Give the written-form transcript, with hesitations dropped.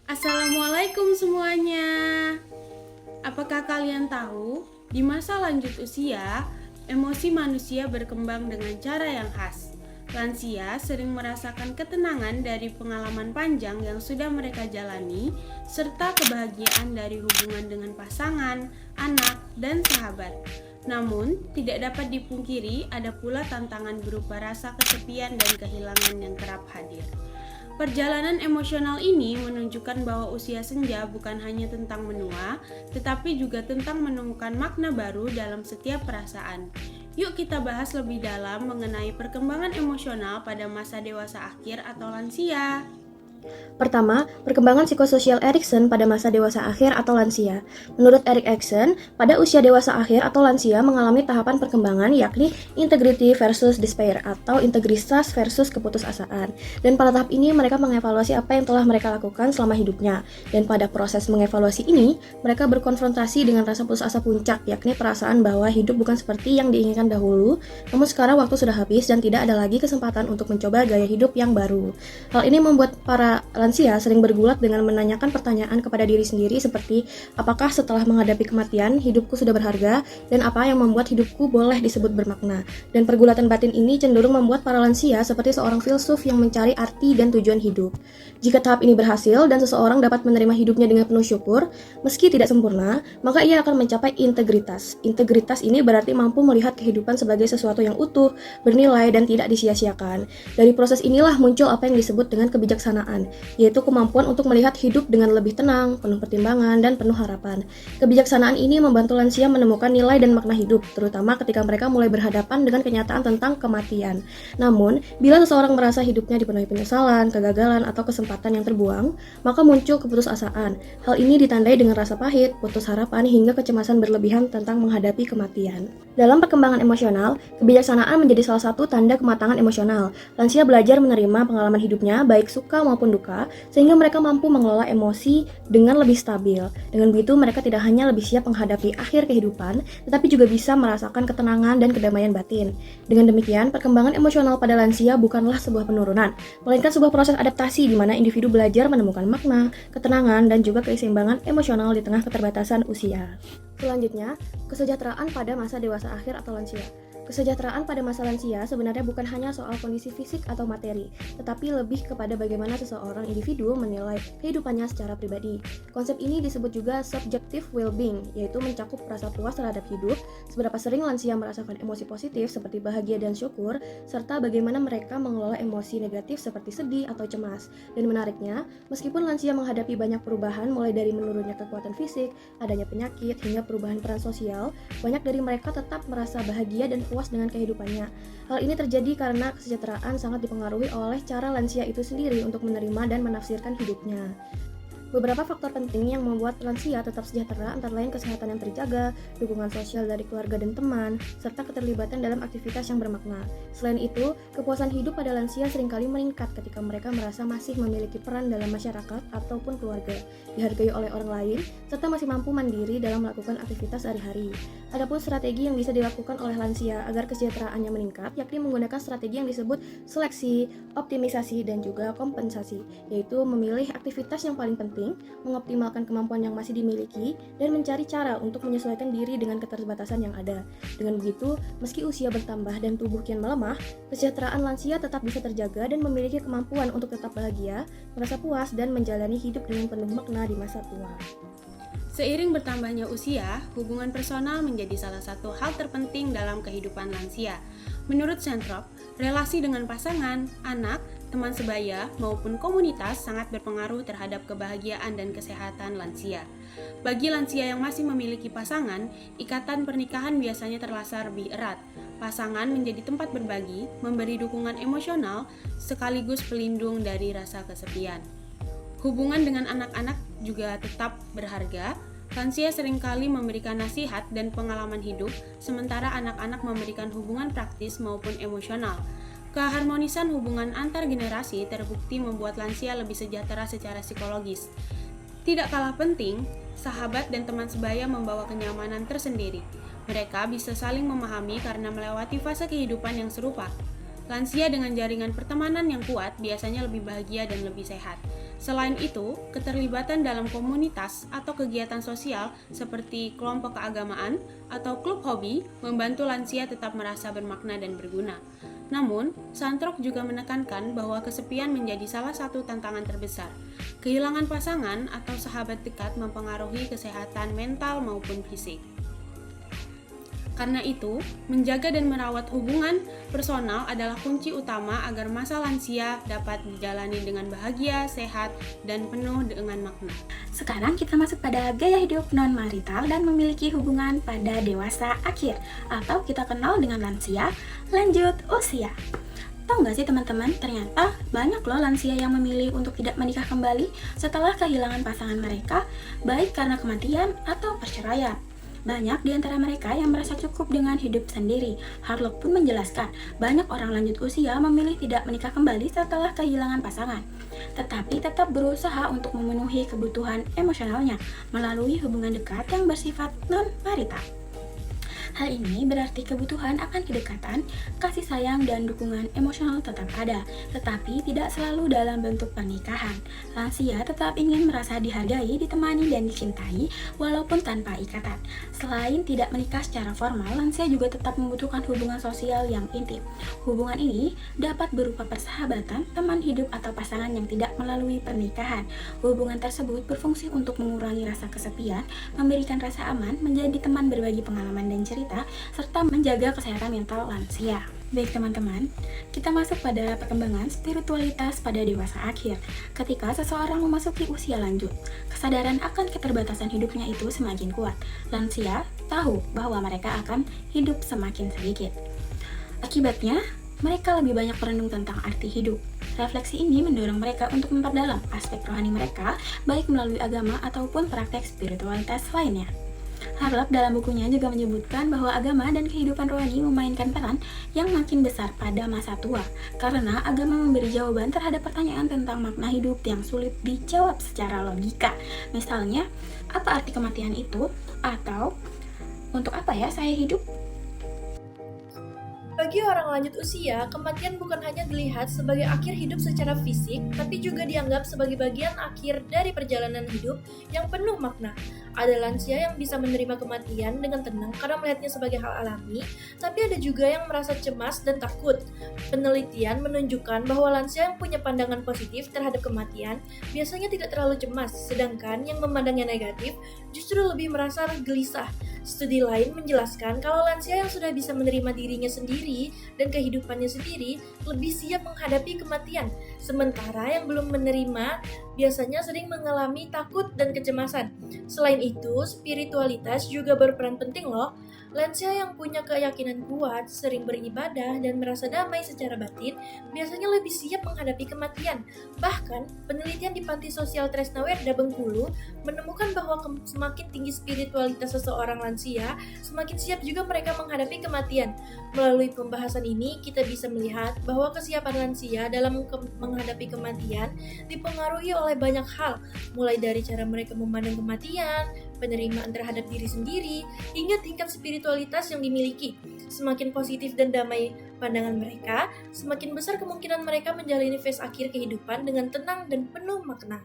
Assalamualaikum semuanya. Apakah kalian tahu, di masa lanjut usia, emosi manusia berkembang dengan cara yang khas. Lansia sering merasakan ketenangan dari pengalaman panjang yang sudah mereka jalani, serta kebahagiaan dari hubungan dengan pasangan, anak, dan sahabat. Namun, tidak dapat dipungkiri ada pula tantangan berupa rasa kesepian dan kehilangan yang kerap hadir. Perjalanan emosional ini menunjukkan bahwa usia senja bukan hanya tentang menua, tetapi juga tentang menemukan makna baru dalam setiap perasaan. Yuk kita bahas lebih dalam mengenai perkembangan emosional pada masa dewasa akhir atau lansia. Pertama, perkembangan psikososial Erikson pada masa dewasa akhir atau lansia. Menurut Erik Erikson, pada usia dewasa akhir atau lansia mengalami tahapan perkembangan yakni integrity versus despair atau integritas versus keputusasaan. Dan pada tahap ini mereka mengevaluasi apa yang telah mereka lakukan selama hidupnya. Dan pada proses mengevaluasi ini, mereka berkonfrontasi dengan rasa putus asa puncak, yakni perasaan bahwa hidup bukan seperti yang diinginkan dahulu, namun sekarang waktu sudah habis dan tidak ada lagi kesempatan untuk mencoba gaya hidup yang baru. Hal ini membuat para lansia sering bergulat dengan menanyakan pertanyaan kepada diri sendiri seperti apakah setelah menghadapi kematian hidupku sudah berharga dan apa yang membuat hidupku boleh disebut bermakna. Dan pergulatan batin ini cenderung membuat para lansia seperti seorang filsuf yang mencari arti dan tujuan hidup. Jika tahap ini berhasil dan seseorang dapat menerima hidupnya dengan penuh syukur, meski tidak sempurna, maka ia akan mencapai integritas. Integritas ini berarti mampu melihat kehidupan sebagai sesuatu yang utuh, bernilai, dan tidak disia-siakan. Dari proses inilah muncul apa yang disebut dengan kebijaksanaan, yaitu kemampuan untuk melihat hidup dengan lebih tenang, penuh pertimbangan, dan penuh harapan. Kebijaksanaan ini membantu lansia menemukan nilai dan makna hidup, terutama ketika mereka mulai berhadapan dengan kenyataan tentang kematian. Namun, bila seseorang merasa hidupnya dipenuhi penyesalan, kegagalan, atau kesempatan yang terbuang, maka muncul keputusasaan. Hal ini ditandai dengan rasa pahit, putus harapan, hingga kecemasan berlebihan tentang menghadapi kematian. Dalam perkembangan emosional, kebijaksanaan menjadi salah satu tanda kematangan emosional. Lansia belajar menerima pengalaman hidupnya, baik suka maupun duka, sehingga mereka mampu mengelola emosi dengan lebih stabil. Dengan begitu, mereka tidak hanya lebih siap menghadapi akhir kehidupan, tetapi juga bisa merasakan ketenangan dan kedamaian batin. Dengan demikian, perkembangan emosional pada lansia bukanlah sebuah penurunan, melainkan sebuah proses adaptasi di mana individu belajar menemukan makna, ketenangan, dan juga keseimbangan emosional di tengah keterbatasan usia. Selanjutnya, kesejahteraan pada masa dewasa akhir atau lansia. Kesejahteraan pada masa lansia sebenarnya bukan hanya soal kondisi fisik atau materi, tetapi lebih kepada bagaimana seseorang individu menilai kehidupannya secara pribadi. Konsep ini disebut juga subjective well-being, yaitu mencakup rasa puas terhadap hidup, seberapa sering lansia merasakan emosi positif seperti bahagia dan syukur, serta bagaimana mereka mengelola emosi negatif seperti sedih atau cemas. Dan menariknya, meskipun lansia menghadapi banyak perubahan mulai dari menurunnya kekuatan fisik, adanya penyakit, hingga perubahan peran sosial, banyak dari mereka tetap merasa bahagia dan puas dengan kehidupannya. Hal ini terjadi karena kesejahteraan sangat dipengaruhi oleh cara lansia itu sendiri untuk menerima dan menafsirkan hidupnya. Beberapa faktor penting yang membuat lansia tetap sejahtera antara lain kesehatan yang terjaga, dukungan sosial dari keluarga dan teman, serta keterlibatan dalam aktivitas yang bermakna. Selain itu, kepuasan hidup pada lansia seringkali meningkat ketika mereka merasa masih memiliki peran dalam masyarakat ataupun keluarga, dihargai oleh orang lain, serta masih mampu mandiri dalam melakukan aktivitas sehari-hari. Adapun strategi yang bisa dilakukan oleh lansia agar kesejahteraannya meningkat, yakni menggunakan strategi yang disebut seleksi, optimisasi, dan juga kompensasi, yaitu memilih aktivitas yang paling penting, mengoptimalkan kemampuan yang masih dimiliki, dan mencari cara untuk menyesuaikan diri dengan keterbatasan yang ada. Dengan begitu, meski usia bertambah dan tubuh kian melemah, kesejahteraan lansia tetap bisa terjaga dan memiliki kemampuan untuk tetap bahagia, merasa puas, dan menjalani hidup dengan penuh makna di masa tua. Seiring bertambahnya usia, hubungan personal menjadi salah satu hal terpenting dalam kehidupan lansia. Menurut Centrop, relasi dengan pasangan, anak, teman sebaya, maupun komunitas sangat berpengaruh terhadap kebahagiaan dan kesehatan lansia. Bagi lansia yang masih memiliki pasangan, ikatan pernikahan biasanya terasa lebih erat. Pasangan menjadi tempat berbagi, memberi dukungan emosional, sekaligus pelindung dari rasa kesepian. Hubungan dengan anak-anak juga tetap berharga. Lansia seringkali memberikan nasihat dan pengalaman hidup, sementara anak-anak memberikan hubungan praktis maupun emosional. Keharmonisan hubungan antar generasi terbukti membuat lansia lebih sejahtera secara psikologis. Tidak kalah penting, sahabat dan teman sebaya membawa kenyamanan tersendiri. Mereka bisa saling memahami karena melewati fase kehidupan yang serupa. Lansia dengan jaringan pertemanan yang kuat biasanya lebih bahagia dan lebih sehat. Selain itu, keterlibatan dalam komunitas atau kegiatan sosial seperti kelompok keagamaan atau klub hobi membantu lansia tetap merasa bermakna dan berguna. Namun, Santrok juga menekankan bahwa kesepian menjadi salah satu tantangan terbesar. Kehilangan pasangan atau sahabat dekat mempengaruhi kesehatan mental maupun fisik. Karena itu, menjaga dan merawat hubungan personal adalah kunci utama agar masa lansia dapat dijalani dengan bahagia, sehat, dan penuh dengan makna. Sekarang kita masuk pada gaya hidup non-marital dan memiliki hubungan pada dewasa akhir, atau kita kenal dengan lansia lanjut usia. Tahu nggak sih teman-teman, ternyata banyak loh lansia yang memilih untuk tidak menikah kembali setelah kehilangan pasangan mereka, baik karena kematian atau perceraian. Banyak di antara mereka yang merasa cukup dengan hidup sendiri. Harlock pun menjelaskan, banyak orang lanjut usia memilih tidak menikah kembali setelah kehilangan pasangan, tetapi tetap berusaha untuk memenuhi kebutuhan emosionalnya melalui hubungan dekat yang bersifat non-marital. Hal ini berarti kebutuhan akan kedekatan, kasih sayang, dan dukungan emosional tetap ada, tetapi tidak selalu dalam bentuk pernikahan. Lansia tetap ingin merasa dihargai, ditemani, dan dicintai, walaupun tanpa ikatan. Selain tidak menikah secara formal, lansia juga tetap membutuhkan hubungan sosial yang intim. Hubungan ini dapat berupa persahabatan, teman hidup, atau pasangan yang tidak melalui pernikahan. Hubungan tersebut berfungsi untuk mengurangi rasa kesepian, memberikan rasa aman, menjadi teman berbagi pengalaman dan cerita, serta menjaga kesehatan mental lansia. Baik teman-teman, kita masuk pada perkembangan spiritualitas pada dewasa akhir. Ketika seseorang memasuki usia lanjut, kesadaran akan keterbatasan hidupnya itu semakin kuat. Lansia tahu bahwa mereka akan hidup semakin sedikit. Akibatnya, mereka lebih banyak merenung tentang arti hidup. Refleksi ini mendorong mereka untuk memperdalam aspek rohani mereka, baik melalui agama ataupun praktek spiritualitas lainnya. Harlock dalam bukunya juga menyebutkan bahwa agama dan kehidupan rohani memainkan peran yang makin besar pada masa tua, karena agama memberi jawaban terhadap pertanyaan tentang makna hidup yang sulit dijawab secara logika. Misalnya, apa arti kematian itu? Atau, untuk apa ya saya hidup? Bagi orang lanjut usia, kematian bukan hanya dilihat sebagai akhir hidup secara fisik, tapi juga dianggap sebagai bagian akhir dari perjalanan hidup yang penuh makna. Ada lansia yang bisa menerima kematian dengan tenang karena melihatnya sebagai hal alami, tapi ada juga yang merasa cemas dan takut. Penelitian menunjukkan bahwa lansia yang punya pandangan positif terhadap kematian biasanya tidak terlalu cemas, sedangkan yang memandangnya negatif justru lebih merasa gelisah. Studi lain menjelaskan kalau lansia yang sudah bisa menerima dirinya sendiri dan kehidupannya sendiri lebih siap menghadapi kematian, sementara yang belum menerima biasanya sering mengalami takut dan kecemasan. Selain itu, spiritualitas juga berperan penting loh. Lansia yang punya keyakinan kuat, sering beribadah, dan merasa damai secara batin, biasanya lebih siap menghadapi kematian. Bahkan, penelitian di Panti Sosial Tresnawerda Bengkulu menemukan bahwa semakin tinggi spiritualitas seseorang lansia, semakin siap juga mereka menghadapi kematian. Melalui pembahasan ini, kita bisa melihat bahwa kesiapan lansia dalam menghadapi kematian dipengaruhi oleh banyak hal, mulai dari cara mereka memandang kematian, penerimaan terhadap diri sendiri, hingga tingkat spiritualitas yang dimiliki. Semakin positif dan damai pandangan mereka, semakin besar kemungkinan mereka menjalani fase akhir kehidupan dengan tenang dan penuh makna.